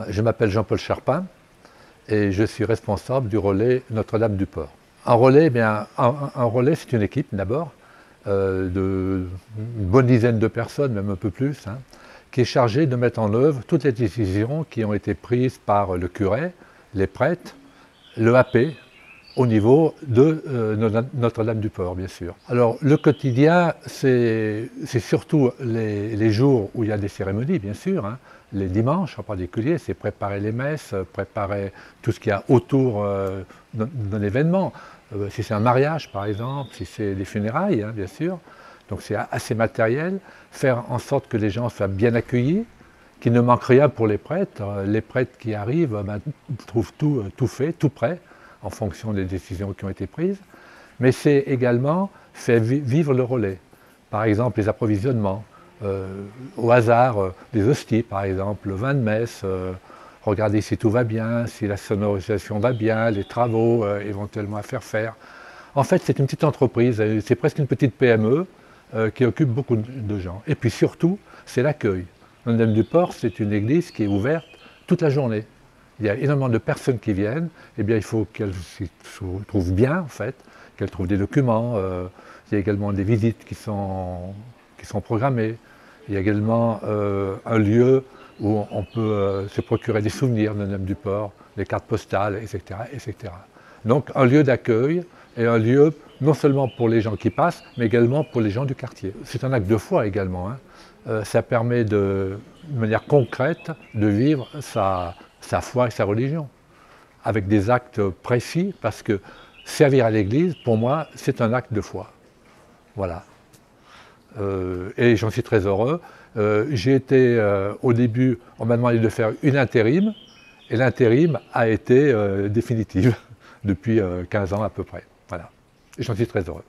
Je m'appelle Jean-Paul Charpin et je suis responsable du relais Notre-Dame-du-Port. Un relais, un relais c'est une équipe d'abord, de une bonne dizaine de personnes, même un peu plus, hein, qui est chargée de mettre en œuvre toutes les décisions qui ont été prises par le curé, les prêtres, le AP, au niveau de Notre-Dame-du-Port, bien sûr. Alors, le quotidien, c'est surtout les jours où il y a des cérémonies, bien sûr, hein. Les dimanches en particulier, c'est préparer les messes, préparer tout ce qu'il y a autour d'un événement. Si c'est un mariage, par exemple, si c'est des funérailles, hein, bien sûr. Donc c'est assez matériel. Faire en sorte que les gens soient bien accueillis, qu'il ne manque rien pour les prêtres. Les prêtres qui arrivent trouvent tout fait, tout prêt, en fonction des décisions qui ont été prises. Mais c'est également faire vivre le relais. Par exemple, les approvisionnements. Au hasard, des hosties, par exemple, le vin de messe, regarder si tout va bien, si la sonorisation va bien, les travaux éventuellement à faire. En fait, c'est une petite entreprise, c'est presque une petite PME qui occupe beaucoup de gens. Et puis surtout, c'est l'accueil. Notre-Dame-du-Port, c'est une église qui est ouverte toute la journée. Il y a énormément de personnes qui viennent, et bien il faut qu'elles s'y trouvent bien, en fait, qu'elles trouvent des documents. Il y a également des visites qui sont programmées. Il y a également un lieu où on peut se procurer des souvenirs de Notre-Dame-du-Port, des cartes postales, etc., etc. Donc un lieu d'accueil et un lieu non seulement pour les gens qui passent, mais également pour les gens du quartier. C'est un acte de foi également, hein. Ça permet de manière concrète de vivre sa foi et sa religion, avec des actes précis, parce que servir à l'Église, pour moi, c'est un acte de foi. Voilà. Et j'en suis très heureux. J'ai été, au début, on m'a demandé de faire une intérim, et l'intérim a été définitive depuis 15 ans à peu près. Voilà. Et j'en suis très heureux.